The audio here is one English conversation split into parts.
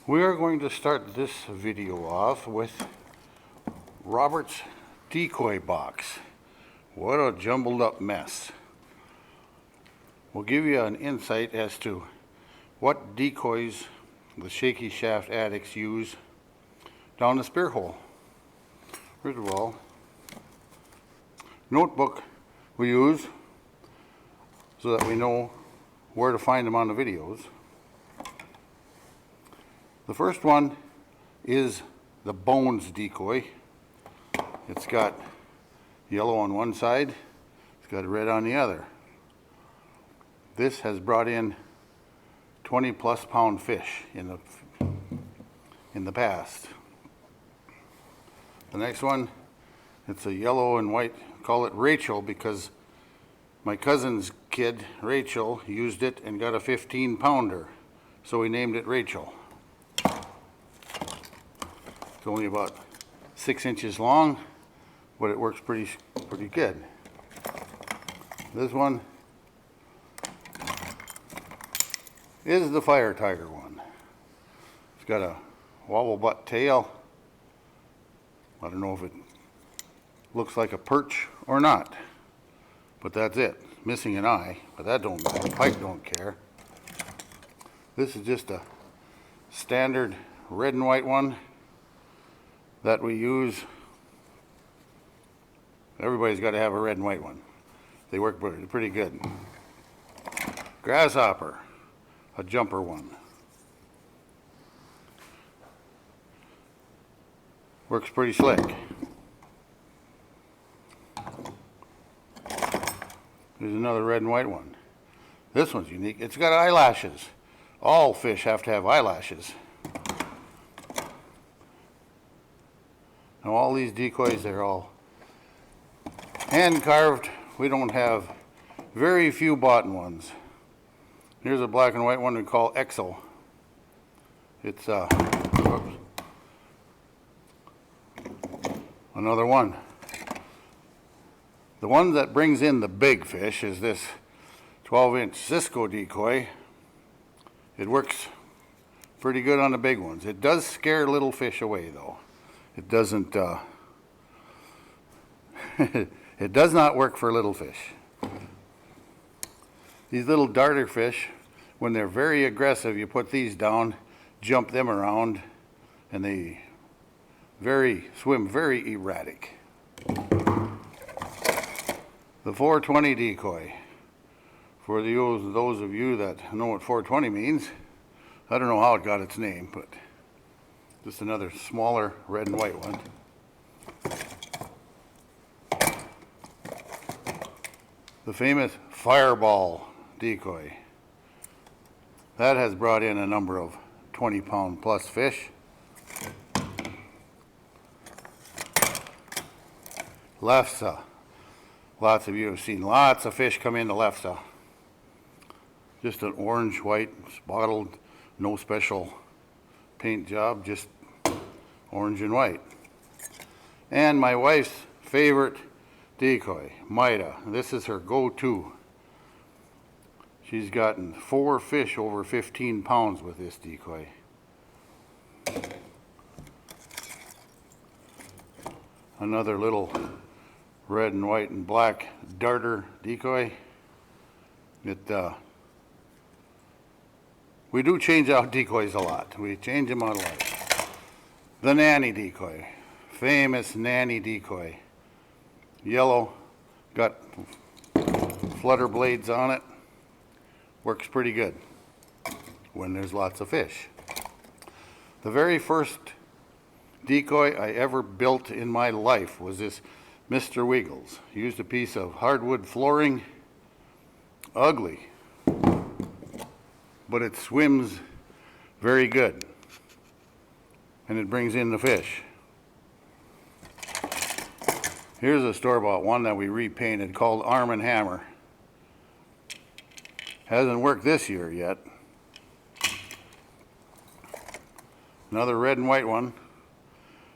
We are going to start this video off with Robert's decoy box. What a jumbled up mess. We'll give you an insight as to what decoys the Shaky Shaft Addicts use down the spear hole. First of all, notebook we use so that we know where to find them on the videos. The first one is the Bones decoy. It's got yellow on one side, it's got red on the other. This has brought in 20 plus pound fish in the past. The next one, it's a yellow and white, call it Rachel because my cousin's kid, Rachel, used it and got a 15 pounder, so we named it Rachel. It's only about 6 inches long, but it works pretty good. This one is the Fire Tiger one. It's got a wobble butt tail. I don't know if it looks like a perch or not, but that's it. Missing an eye, but that don't matter. Pike don't care. This is just a standard red and white one that we use. Everybody's got to have a red and white one. They work pretty good. Grasshopper, a jumper one. Works pretty slick. There's another red and white one. This one's unique. It's got eyelashes. All fish have to have eyelashes. Now all these decoys, they're all hand carved. We don't have very few bought ones. Here's a black and white one we call Exo. It's another one. The one that brings in the big fish is this 12-inch Cisco decoy. It works pretty good on the big ones. It does scare little fish away though. It doesn't, it does not work for little fish. These little darter fish, when they're very aggressive, you put these down, jump them around, and they swim very erratic. The 420 decoy. For those of you that know what 420 means, I don't know how it got its name, but just another smaller red and white one. The famous Fireball decoy. That has brought in a number of 20 pound plus fish. Lefsa. Lots of you have seen lots of fish come into Lefsa. Just an orange, white, spotted, no special paint job, just orange and white. And my wife's favorite decoy, Maida. This is her go-to. She's gotten 4 fish over 15 pounds with this decoy. Another little red and white and black darter decoy. We do change out decoys a lot. We change them out a lot. The Nanny decoy, famous Nanny decoy. Yellow, got flutter blades on it. Works pretty good when there's lots of fish. The very first decoy I ever built in my life was this Mr. Wiggles. Used a piece of hardwood flooring. Ugly, but it swims very good and it brings in the fish. Here's a store-bought one that we repainted called Arm and Hammer. Hasn't worked this year yet. Another red and white one.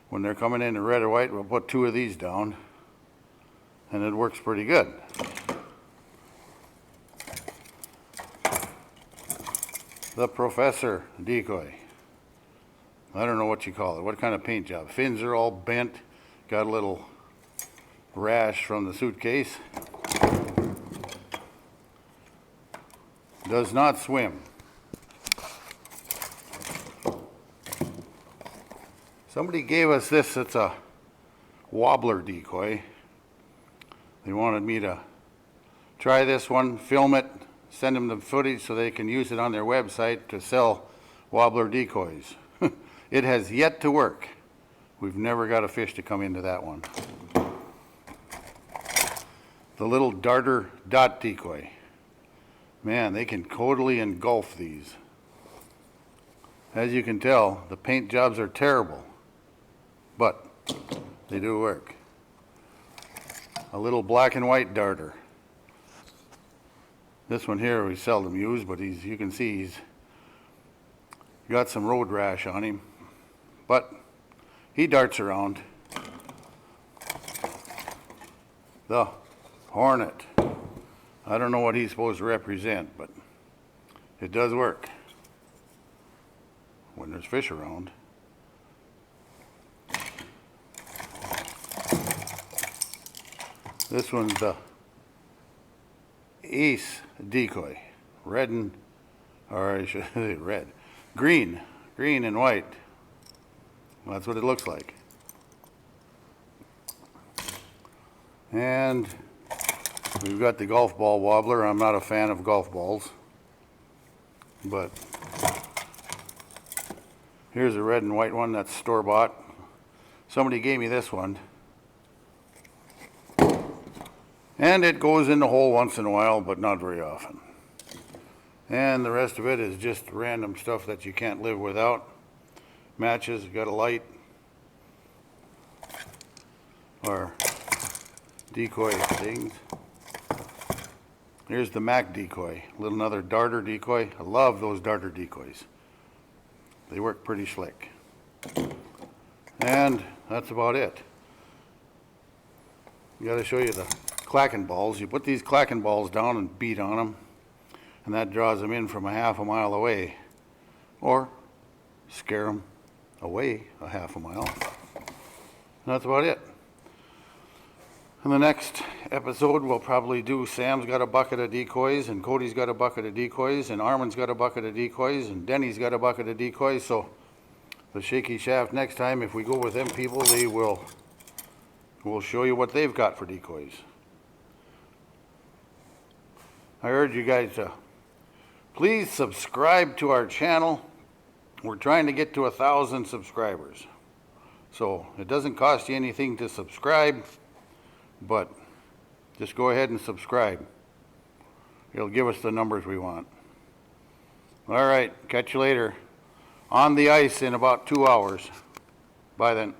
When they're coming in red or white, we'll put 2 of these down and it works pretty good. The Professor decoy. I don't know what you call it. What kind of paint job? Fins are all bent. Got a little rash from the suitcase. Does not swim. Somebody gave us this. It's a wobbler decoy. They wanted me to try this one, film it, send them the footage so they can use it on their website to sell wobbler decoys. It has yet to work. We've never got a fish to come into that one. The little darter dot decoy. Man, they can totally engulf these. As you can tell, the paint jobs are terrible, but they do work. A little black and white darter. This one here we seldom use, but you can see he's got some road rash on him, but he darts around. The Hornet. I don't know what he's supposed to represent, but it does work when there's fish around. This one's the Ace decoy. Green and white. Well, that's what it looks like. And we've got the golf ball wobbler. I'm not a fan of golf balls, but here's a red and white one that's store-bought. Somebody gave me this one, and it goes in the hole once in a while, but not very often. And the rest of it is just random stuff that you can't live without. Matches, got a light, or decoy things. Here's the Mac decoy, another darter decoy. I love those darter decoys. They work pretty slick. And that's about it. Got to show you the clacking balls. You put these clacking balls down and beat on them, and that draws them in from a half a mile away, or scare them away a half a mile. And that's about it. In the next episode, we'll probably do Sam's got a bucket of decoys, and Cody's got a bucket of decoys, and Armin's got a bucket of decoys, and Denny's got a bucket of decoys. So the Shaky Shaft next time, if we go with them people, we'll show you what they've got for decoys. I urge you guys to please subscribe to our channel. We're trying to get to 1,000 subscribers. So it doesn't cost you anything to subscribe, but just go ahead and subscribe. It'll give us the numbers we want. All right, catch you later. On the ice in about 2 hours. Bye then.